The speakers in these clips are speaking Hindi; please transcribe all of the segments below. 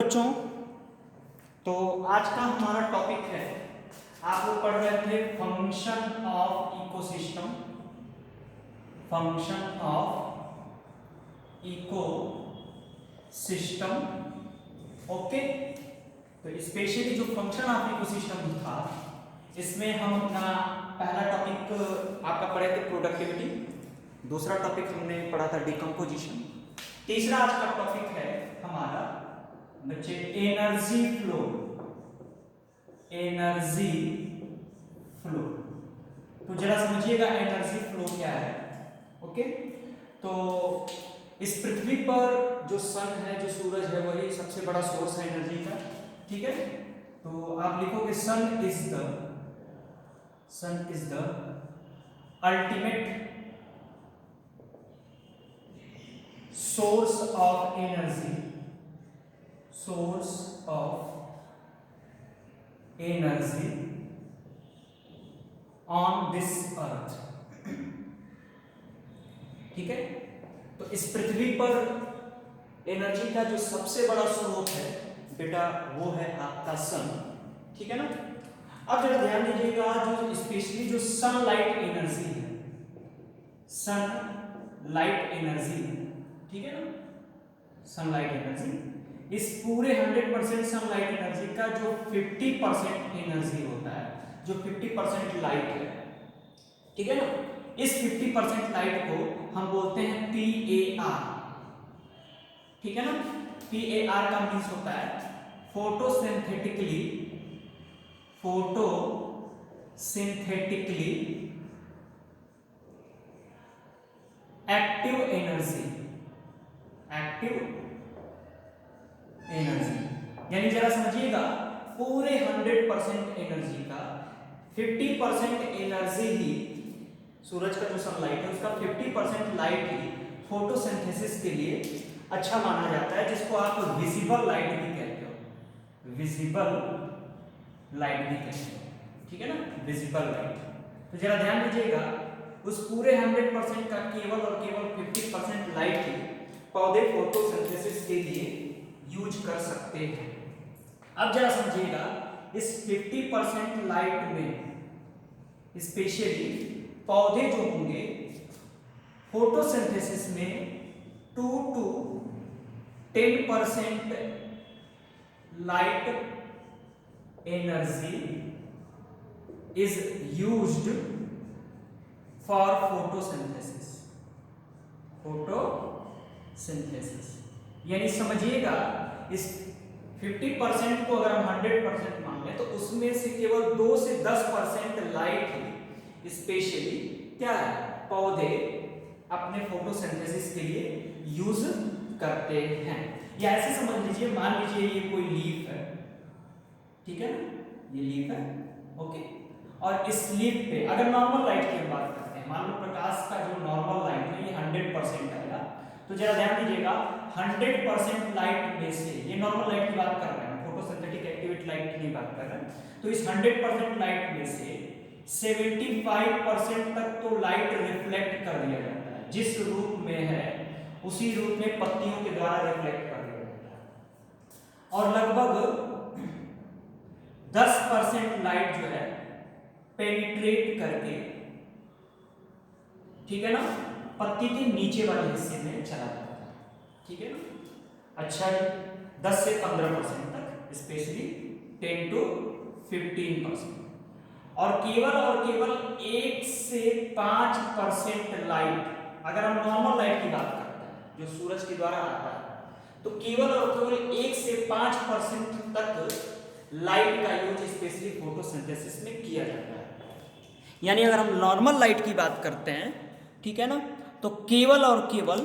बच्चों, तो आज का हमारा टॉपिक है, आप लोग पढ़ रहे थे function of ecosystem, function of ecosystem. Okay, तो स्पेशली जो फंक्शन ऑफ इकोसिस्टम था, इसमें हम अपना पहला टॉपिक आपका पढ़े थे प्रोडक्टिविटी, दूसरा टॉपिक हमने पढ़ा था डिकम्पोजिशन, तीसरा आज का टॉपिक है हमारा बच्चे एनर्जी फ्लो। एनर्जी फ्लो, तो जरा समझिएगा एनर्जी फ्लो क्या है। ओके, तो इस पृथ्वी पर जो सन है, जो सूरज है, वही सबसे बड़ा सोर्स है एनर्जी का। ठीक है, तो आप लिखोगे sun is the ultimate source of energy on this earth। ठीक है, तो इस पृथ्वी पर एनर्जी का जो सबसे बड़ा स्रोत है बेटा, वो है आपका सन। ठीक है ना। अब जरा ध्यान दीजिएगा, जो स्पेशली जो सनलाइट एनर्जी है, सनलाइट एनर्जी, ठीक है ना, सनलाइट एनर्जी, इस पूरे 100% सनलाइट एनर्जी का जो 50% एनर्जी होता है, जो 50% लाइट है, ठीक है ना, इस 50% लाइट को हम बोलते हैं PAR। ठीक है ना, PAR का मीन्स होता है फोटोसिंथेटिकली एक्टिव एनर्जी। यानी जरा समझिएगा, पूरे 100% एनर्जी का 50% एनर्जी ही, सूरज का जो सनलाइट है उसका 50% लाइट ही फोटोसिंथेसिस के लिए अच्छा माना जाता है, जिसको आप विजिबल लाइट भी कहते हो, विजिबल लाइट भी कहते हो। ठीक है ना, विजिबल लाइट। तो जरा ध्यान दीजिएगा, उस पूरे 100% का केवल और केवल 50% लाइट ही पौधे फोटोसिंथेसिस के लिए यूज कर सकते हैं। अब जरा समझिएगा, इस 50% लाइट में स्पेशली पौधे जो होंगे फोटोसिंथेसिस में 2 to 10% light energy is used for photosynthesis. यानी समझिएगा, इस 50% को अगर हम 100% मान लें तो उसमें से केवल 2 से 10% लाइट ही स्पेशली क्या है, पौधे अपने फोटोसिंथेसिस के लिए यूज करते हैं। या ऐसे समझ लीजिए, मान लीजिए ये कोई लीफ है, ठीक है ना, ये लीफ है। ओके, और इस लीफ पे अगर नॉर्मल लाइट की बात करते हैं, मान लो प्रकाश का जो नॉर्मल लाइट है ये 100% आएगा, तो जरा ध्यान दीजिएगा 100% लाइट में से, ये नॉर्मल लाइट की बात कर रहे हैं, फोटोसिंथेटिक एक्टिविटी लाइट की नहीं बात कर रहे हैं, तो इस 100% लाइट में से 75% तक तो लाइट रिफ्लेक्ट कर दिया जाता है, जिस रूप में है उसी रूप में पत्तियों के द्वारा रिफ्लेक्ट कर दिया जाता है, और लगभग 10% लाइट जो है पेनिट्रेट करके, ठीक है ना, पत्ती के नीचे वाले हिस्से में चला जाता है। ठीक है ना। अच्छा, 10 से 15% तक, स्पेशली 10 to 15%, और केवल 1 से 5% लाइट, अगर हम नॉर्मल लाइट की बात करते हैं जो सूरज के द्वारा आता है, तो केवल 1 से 5% तक लाइट का यूज स्पेशली फोटोसिंथेसिस में किया जाता है। यानी अगर हम नॉर्मल लाइट की बात करते हैं, ठीक है ना, तो केवल और केवल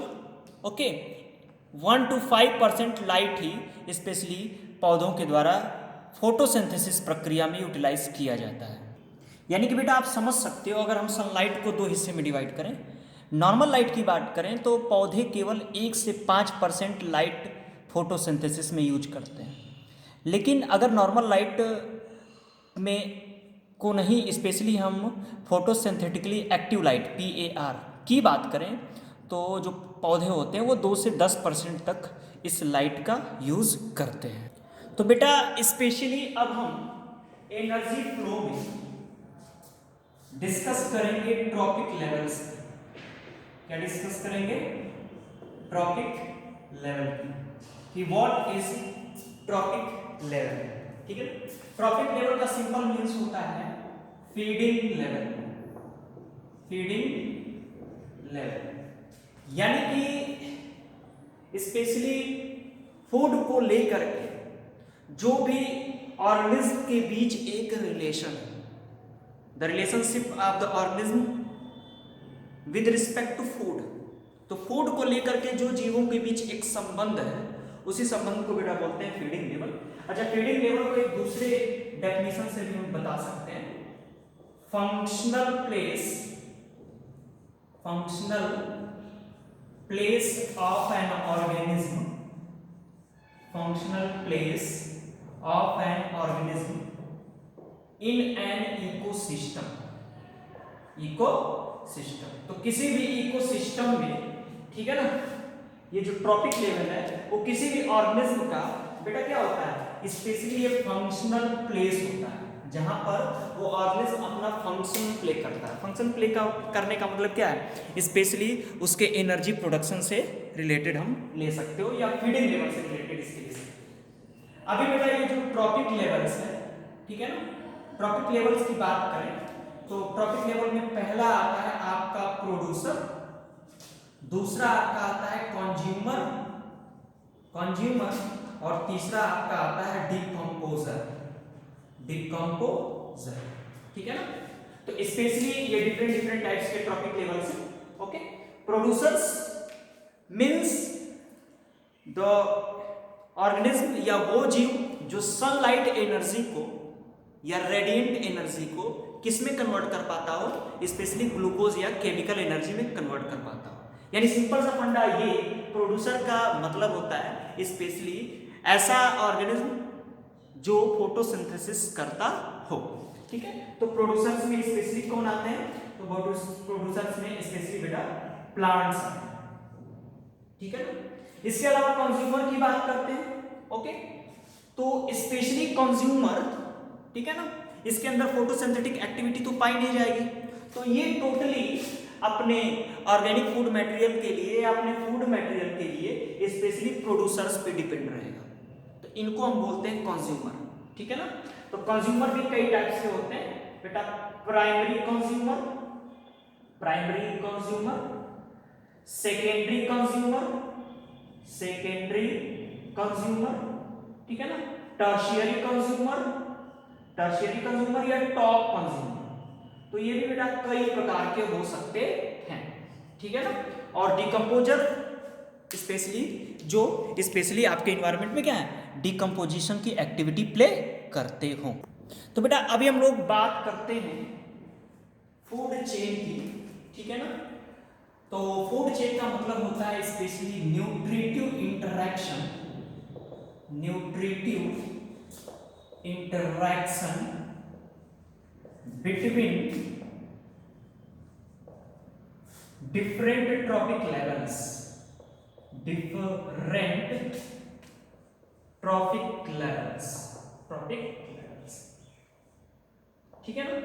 1 to 5% लाइट ही स्पेशली पौधों के द्वारा फोटोसिंथेसिस प्रक्रिया में यूटिलाइज किया जाता है। यानी कि बेटा आप समझ सकते हो, अगर हम सनलाइट को 2 हिस्से में डिवाइड करें, नॉर्मल लाइट की बात करें तो पौधे केवल 1 से 5% लाइट फोटोसिंथेसिस में यूज करते हैं, लेकिन अगर नॉर्मल लाइट में को नहीं, स्पेशली हम फोटोसिंथेटिकली एक्टिव लाइट PAR की बात करें, तो जो पौधे होते हैं वो 2 से 10% तक इस लाइट का यूज करते हैं। तो बेटा स्पेशली अब हम एनर्जी फ्लो में डिस्कस करेंगे ट्रॉपिक लेवल्स। क्या डिस्कस करेंगे? ट्रॉपिक लेवल की व्हाट इज ट्रॉपिक लेवल। ठीक है, ट्रॉपिक लेवल का सिंपल मीन्स होता है फीडिंग लेवल। फीडिंग लेवल यानी कि स्पेशली फूड को लेकर के जो भी ऑर्गेनिज्म के बीच एक रिलेशन है, the relationship of the organism with respect to food. तो फूड को लेकर के जो जीवों के बीच एक संबंध है, उसी संबंध को बेटा बोलते हैं फीडिंग लेवल। अच्छा, फीडिंग लेवल को एक दूसरे डेफिनेशन से भी हम बता सकते हैं, functional place of an organism. Functional place of an organism in an ecosystem. Ecosystem तो किसी भी इकोसिस्टम में, ठीक है ना, ये जो ट्रॉपिक लेवल है वो किसी भी ऑर्गेनिज्म का बेटा क्या होता है, स्पेशली ये फंक्शनल प्लेस होता है जहां पर वो ऑर्गेनिज्म अपना फंक्शन प्ले करता है। फंक्शन प्ले करने का मतलब क्या है, स्पेशली उसके एनर्जी प्रोडक्शन से रिलेटेड हम ले सकते हो या फीडिंग लेवल से रिलेटेड इसके लिए। अभी बेटा ये जो ट्रॉपिक लेवल्स है, ठीक है ना, ट्रॉपिक लेवल्स की बात करें तो ट्रॉपिक लेवल में पहला आता है आपका प्रोड्यूसर, दूसरा आपका आता है कंज्यूमर और तीसरा आपका आता है डिकम्पोजर। ठीक है ना। तो स्पेशली ये डिफरेंट टाइप्स के ट्रॉपिक लेवल्स हैं। Okay, producers means the organism या वो जीव जो सनलाइट एनर्जी को या रेडिएंट एनर्जी को किस में कन्वर्ट कर पाता हो, स्पेशली ग्लूकोज या केमिकल एनर्जी में कन्वर्ट कर पाता हो। यानी सिंपल सा फंडा ये प्रोड्यूसर का मतलब होता है स्पेशली ऐसा ऑर्गेनिज्म जो फोटोसिंथेसिस करता हो। ठीक है, तो प्रोड्यूसर्स में स्पेशली कौन आते हैं, तो प्रोड्यूसर्स में स्पेशली बेटा प्लांट्स आते हैं। ठीक है ना। इसके अलावा कंज्यूमर की बात करते हैं। ओके, तो स्पेशली कंज्यूमर, ठीक है ना, इसके अंदर फोटोसिंथेटिक एक्टिविटी तो पाई नहीं जाएगी, तो ये टोटली अपने ऑर्गेनिक फूड मटेरियल के लिए या अपने फूड मटेरियल के लिए स्पेशली प्रोड्यूसर्स पे डिपेंड रहेगा। तो इनको हम बोलते हैं कंज्यूमर। ठीक है ना। तो कंज्यूमर भी कई टाइप से होते हैं बेटा, प्राइमरी कंज्यूमर, सेकेंडरी कंज्यूमर, ठीक है ना, टर्शियरी कंज्यूमर या टॉप कंज्यूमर। तो ये भी बेटा कई प्रकार के हो सकते हैं। ठीक है ना। और डिकम्पोजर स्पेशली आपके इन्वायरमेंट में क्या है, डिकम्पोजिशन की एक्टिविटी प्ले करते हो। तो बेटा अभी हम लोग बात करते हैं फूड चेन की। ठीक है ना। तो फूड चेन का मतलब होता है specially nutritive interaction between different trophic levels। ठीक है ना।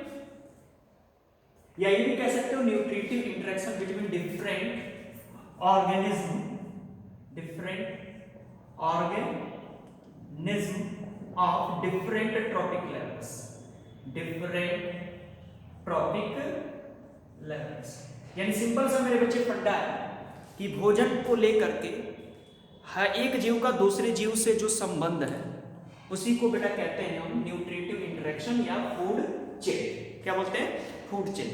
या ये भी कह सकते हो nutritive interaction between different organism of different trophic levels. यानी सिंपल सा मेरे बच्चे फंडा है कि भोजन को लेकर के हर एक जीव का दूसरे जीव से जो संबंध है उसी को बेटा कहते हैं हम न्यूट्रिटिव इंटरेक्शन या फूड चेन। क्या बोलते हैं, फूड चेन।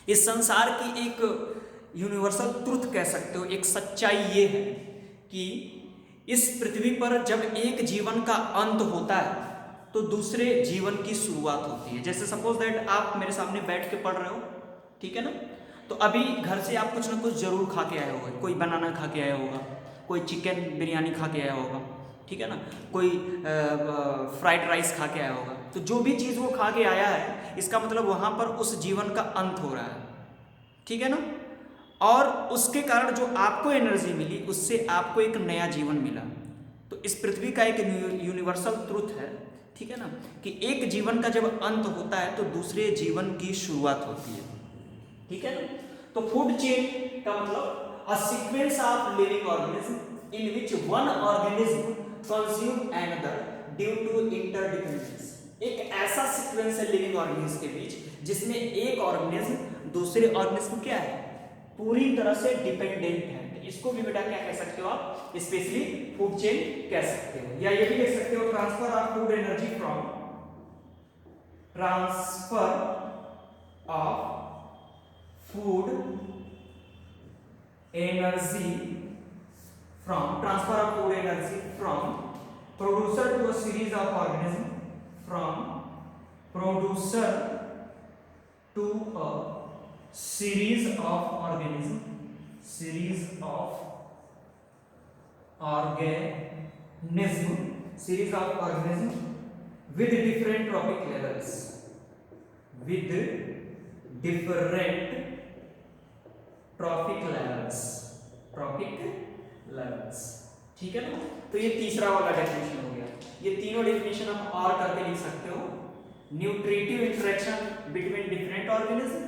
इस संसार की एक यूनिवर्सल ट्रुथ कह सकते हो, एक सच्चाई ये है कि इस पृथ्वी पर जब एक जीवन का अंत होता है तो दूसरे जीवन की शुरुआत होती है। जैसे सपोज दैट आप मेरे सामने बैठ के पढ़ रहे हो, ठीक है ना, तो अभी घर से आप कुछ ना कुछ जरूर खा के आए होगे। कोई बनाना खा के आया होगा, कोई चिकन बिरयानी खा के आया होगा, ठीक है ना, कोई फ्राइड राइस खा के आया होगा। तो जो भी चीज़ वो खा के आया है इसका मतलब वहाँ पर उस जीवन का अंत हो रहा है। ठीक है ना। और उसके कारण जो आपको एनर्जी मिली उससे आपको एक नया जीवन मिला। तो इस पृथ्वी का एक यूनिवर्सल ट्रुथ है, ठीक है ना, कि एक जीवन का जब अंत होता है तो दूसरे जीवन की शुरुआत होती है, ठीक है ना। तो फूड चेन का मतलब a sequence of living organism in which one organism consume another due to interdependence. एक ऐसा सीक्वेंस है लिविंग ऑर्गेनिज्म के बीच जिसमें एक ऑर्गेनिज्म दूसरे ऑर्गेनिज्म क्या है, पूरी तरह से डिपेंडेंट है। तो इसको भी बेटा क्या कह सकते हो आप, स्पेशली फूड चेन कह सकते हो, या ये भी कह सकते हो transfer of food energy from transfer of food energy from producer to a series of organism, from producer to a series of organism with different trophic levels, ठीक है ना। तो ये तीसरा वाला डेफिनेशन हो गया। ये तीनों डेफिनेशन आप और करके लिख सकते हो, nutritive interaction between different organism,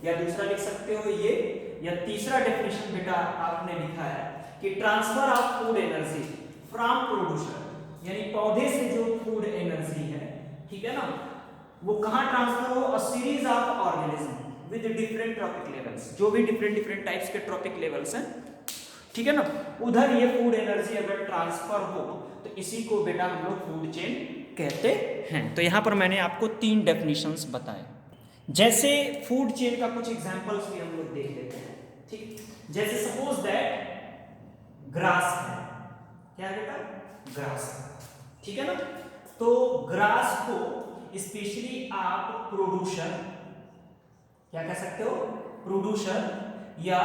या दूसरा लिख सकते हो ये, या तीसरा डेफिनेशन बेटा आपने लिखा है कि transfer of food energy from producer, यानी पौधे से जो फूड एनर्जी है, ठीक है ना, वो कहां ट्रांसफर हो, अ series of organism with different trophic levels, जो भी डिफरेंट टाइप्स के ट्रॉपिक लेवल्स हैं, ठीक है ना, उधर ये फूड एनर्जी अगर ट्रांसफर हो तो इसी को बेटा हम लोग फूड चेन कहते हैं। तो यहां पर मैंने आपको 3 डेफिनेशंस बताए। जैसे फूड चेन का कुछ एग्जांपल्स भी हम लोग देख लेते हैं, ठीक। जैसे सपोज दैट ग्रास है, क्या है बेटा, ग्रास, ठीक है ना। तो ग्रास को स्पेशली आप प्रोड्यूसर क्या कह सकते हो, प्रोड्यूसर या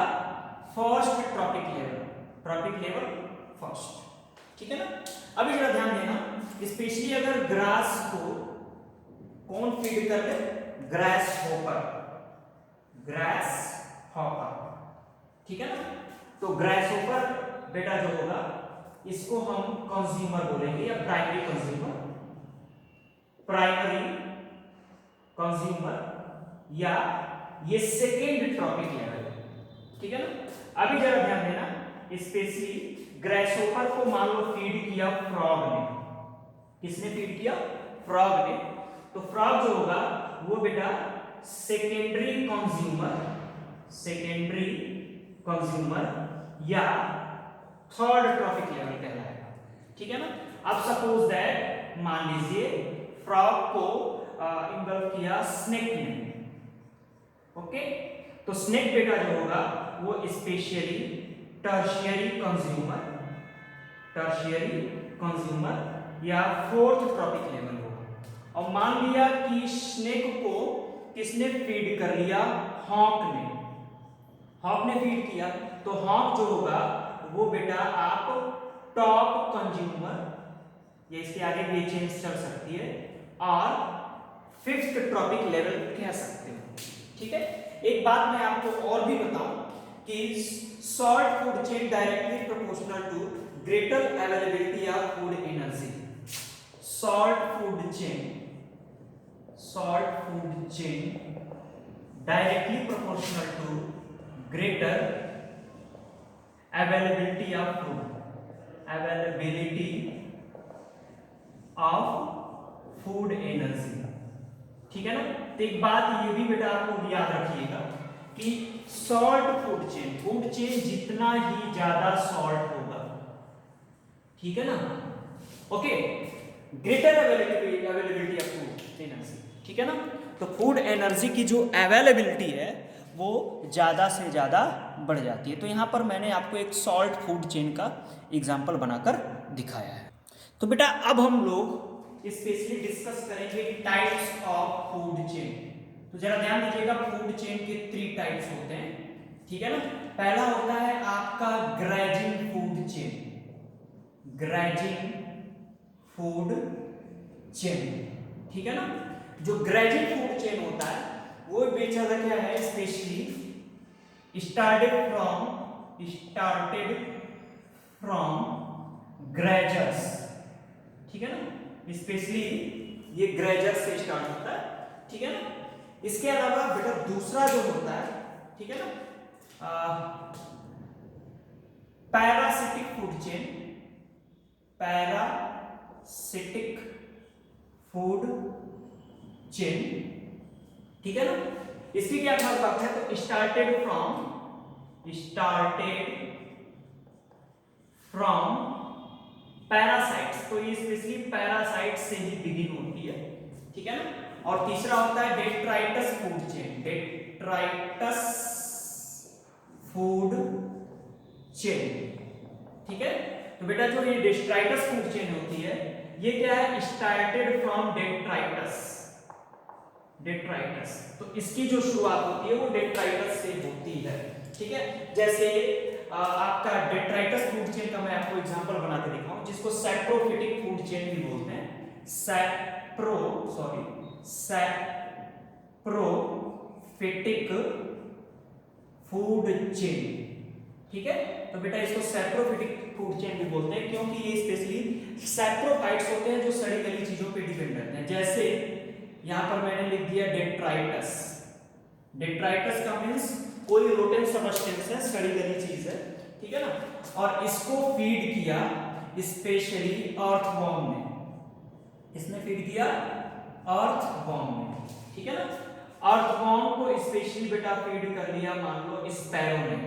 फर्स्ट ट्रॉपिक लेवल फर्स्ट, ठीक है ना। अभी जरा ध्यान देना, स्पेशली अगर ग्रास को कौन फीड कर दे, ग्रास हॉपर, ठीक है ना। तो ग्रास हॉपर बेटा जो होगा इसको हम कंज्यूमर बोलेंगे, या प्राइमरी कंज्यूमर, या ये सेकेंड ट्रॉपिक लेवल, ठीक है ना। अभी जरा ध्यान देना, स्पेशली ग्रासहोपर को मान लो फीड किया फ्रॉग ने, किसने फीड किया, फ्रॉग ने, तो फ्रॉग जो होगा वो बेटा सेकेंडरी कंज्यूमर या थर्ड ट्रॉपिक लेवल कहलाएगा, ठीक है ना। अब सपोज दैट मान लीजिए फ्रॉग को इन्वॉल्व किया स्नेक ने, ओके, तो स्नेक बेटा जो होगा वो स्पेशली टर्शियरी कंज्यूमर या फोर्थ ट्रॉपिक लेवल होगा। और मान लिया कि स्नेक को किसने फीड कर लिया, हॉक ने फीड किया, तो हॉक जो होगा वो बेटा आप टॉप कंज्यूमर, या इसके आगे भी चेंज चल सकती है, और फिफ्थ ट्रॉपिक लेवल कह सकते हो, ठीक है। एक बात मैं आपको और भी बताऊं कि short food chain directly proportional to greater availability of food energy. Short food chain directly proportional to greater availability of food energy, ठीक है ना। तो एक बात ये भी बेटा आपको याद रखिएगा कि फूड चेन जितना ही ज्यादा सॉल्ट होगा, ठीक है ना, okay, greater availability of food energy, ठीक है ना। तो फूड एनर्जी की जो अवेलेबिलिटी है वो ज़्यादा से ज़्यादा बढ़ जाती है। तो यहाँ पर मैंने आपको एक सॉल्ट फूड चेन का एग्जाम्पल बनाकर दिखाया है। तो बेटा अब हम लोग स्पेशली डिस्कस करेंगे टाइप्स ऑफ फूड चेन। तो जरा ध्यान दीजिएगा, फूड चेन के 3 टाइप्स होते हैं, ठीक है ना। पहला होता है आपका ग्रेजिंग फूड चेन, ठीक है ना। जो ग्रेजिंग फूड चेन होता है वो बेचा क्या है, स्पेशली started from ग्रेजर्स, ठीक है ना, स्पेशली ये ग्रेजर्स से स्टार्ट होता है, ठीक है ना। इसके अलावा बेटा दूसरा जो होता है, ठीक है ना, parasitic food chain, parasitic food chain, ठीक है ना। इसकी क्या खास बात है, तो स्टार्टेड फ्रॉम पैरासाइट्स, तो ये स्पेशली पैरासाइट्स से ही बिगिन होती है, ठीक है ना। और तीसरा होता है detritus food chain, detritus food chain, ठीक है। तो बेटा जो ये डेट्राइटस फूड चेन होती है, ये क्या है, स्टार्टेड फ्रॉम डेट्राइटस, तो इसकी जो शुरुआत होती है वो डेट्राइटस से होती है, ठीक है। जैसे आपका डेट्राइटस फूड चेन का मैं आपको एग्जांपल बना के दिखाऊं, जिसको सैप्रोफिटिक फूड चेन भी बोलते हैं, सैप्रोफिटिक फूड चेन, ठीक है। तो बेटा इसको सैप्रोफिटिक फूड चेन भी बोलते हैं, क्योंकि ये स्पेशली सैप्रोफाइट्स होते हैं जो सड़ी गली चीजों पे डिपेंड रहते हैं। जैसे यहां पर मैंने लिख दिया डेट्राइटस, डेट्राइटस का मींस कोई रोटेन सबस्टेंस है, सड़ी गली चीज है, ठीक है ना, और इसको फीड किया स्पेशली अर्थवॉर्म ने, इसने फीड किया अर्थवॉर्म ने, ठीक है ना। अर्थवॉर्म को स्पेशली बेटा फीड कर दिया मान लो स्पैरो ने,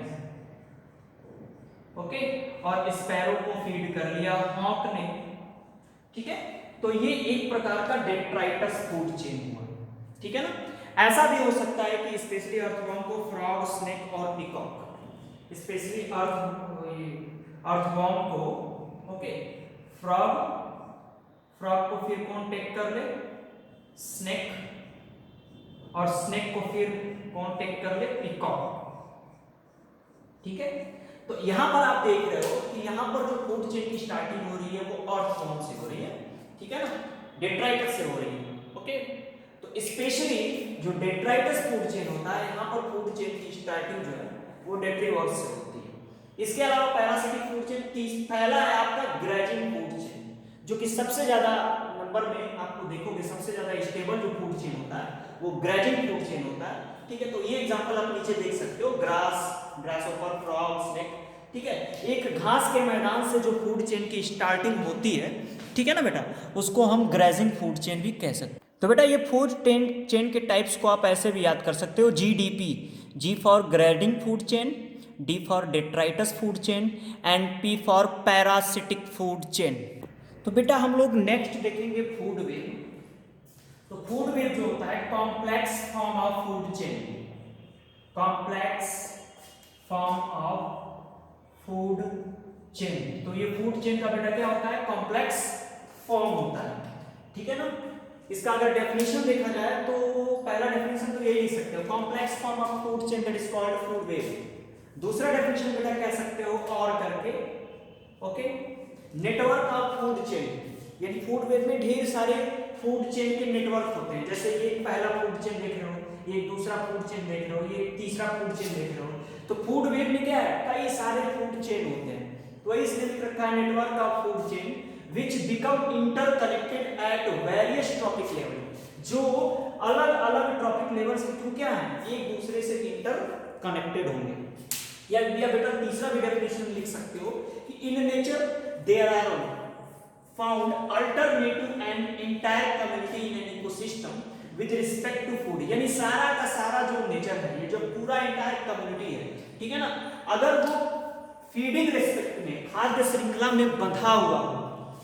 ओके, और स्पैरो को फीड कर लिया हॉक ने, ठीक है। तो ये एक प्रकार का डेट्राइटस फूड चेन हुआ, ठीक है ना। ऐसा भी हो सकता है कि स्पेशली अर्थवॉर्म को फ्रॉग, स्नेक और पीकॉक, स्पेशली अर्थवॉर्म को, ओके, फ्रॉग को फिर कौन टेक कर ले, स्नेक, और स्नेक को फिर कौन टेक कर ले, पीकॉक, ठीक है। तो यहां पर आप देख रहे हो कि यहां पर जो फूड चेन की स्टार्टिंग हो रही है वो अर्थवॉर्म से हो रही है, ठीक है ना, डेट्राइटस से हो रही है, ओके। तो स्पेशली जो डेट्राइटस फूड चेन होता है, यहाँ पर फूड चेन की स्टार्टिंग जो है वो डेट्रीवर्स से होती है। इसके अलावा पैरासिटिक फूड चेन, पहला है आपका ग्रेजिंग फूड चेन, जो कि सबसे ज्यादा नंबर में आपको देखोगे, सबसे ज्यादा स्टेबल जो फूड चेन होता है वो ग्रेजिंग फूड चेन होता है, ठीक है। तो ये एग्जांपल आप नीचे देख सकते हो, ग्रासहोपर, फ्रॉग, स्नेक, ठीक है। एक घास के मैदान से जो फूड चेन की स्टार्टिंग होती है, ठीक है ना बेटा, उसको हम ग्रेजिंग फूड चेन भी कह सकते हैं। तो बेटा ये फूड चेन के टाइप्स को आप ऐसे भी याद कर सकते हो, GDP, G for grading food chain, D for detritus food chain and P for parasitic food chain. तो बेटा हम लोग नेक्स्ट देखेंगे फूड वेव। तो फूड वेव जो होता है complex form of food chain, complex form of food chain. तो ये फूड चेन का बेटा क्या होता है, कॉम्प्लेक्स फॉर्म होता है, ठीक है ना। इसका अगर डेफिनेशन देखा जाए तो पहला डेफिनेशन तो यही लिख सकते हो, complex form of food chain that is called food web. दूसरा डेफिनेशन बेटा कह सकते हो और करके, okay, network of food chain, यानी फूड वेव में ढेर सारे फूड चेन के नेटवर्क होते हैं। जैसे ये पहला फूड चेन देख रहे हो, ये दूसरा फूड चेन देख रहे हो, ये तीसरा फूड चेन देख रहे हो। तो फूड वेव में क्या है, कई सारे फूड चेन होते हैं, तो इसलिए लिख रखा है network of food chain which become interconnected at various trophic level, जो अलग अलग ट्रॉपिक लेवल्स के थ्रू क्या है, एक दूसरे से इंटरकनेक्टेड होंगे। या बेटा तीसरा भी डेफिनेशन लिख सकते हो कि in nature there are found alternative and entire community in an ecosystem with respect to food, यानी सारा का सारा जो नेचर है, ये जो पूरा एंटायर कम्युनिटी है, ठीक है ना, अगर वो फीडिंग रेस्पेक्ट में, खाद्य श्रृंखला में बंधा हुआ हो,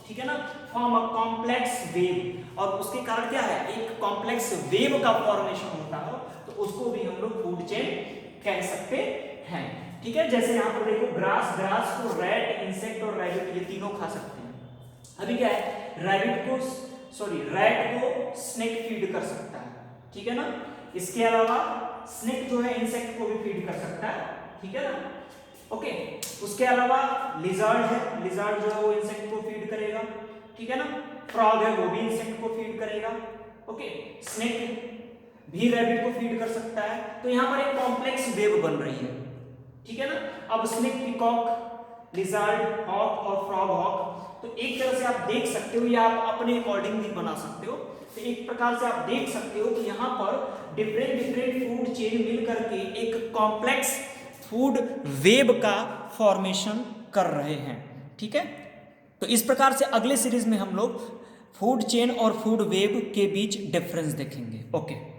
ठीक है ना, फॉर्म अ कॉम्प्लेक्स वेव, और उसके कारण क्या है, एक कॉम्प्लेक्स वेव का फॉर्मेशन होता हो, तो उसको भी हम लोग फूड चेन कह सकते हैं, ठीक है। जैसे यहाँ पर देखो ग्रास को रैट, इंसेक्ट और रैबिट ये तीनों खा सकते हैं। अभी क्या है, रैट को स्नेक फीड कर सकता है, ठीक है ना। इसके अलावा स्नेक जो है इंसेक्ट को भी फीड कर सकता है, ठीक है ना, ओके। उसके अलावा लिजर्ड है, लिजर्ड जो है वो इंसेक्ट को फीड करेगा, ठीक है ना। फ्रॉग है वो भी इंसेक्ट को फीड करेगा, ओके। स्नेक भी रैबिट को फीड कर सकता है। तो यहाँ पर एक कॉम्प्लेक्स वेव बन रही है, ठीक है ना। अब स्नेक, पिकॉक, लिजर्ड, हॉक और फ्रॉग हॉक, तो एक तरह से आप देख सकते हो या आप अपने अकॉर्डिंग भी बना सकते हो। तो एक प्रकार से आप देख सकते हो कि यहाँ पर डिफरेंट डिफरेंट फूड चेन मिल करके एक कॉम्प्लेक्स फूड वेब का फॉर्मेशन कर रहे हैं। ठीक है, तो इस प्रकार से अगले सीरीज में हम लोग फूड चेन और फूड वेब के बीच डिफरेंस देखेंगे। ओके।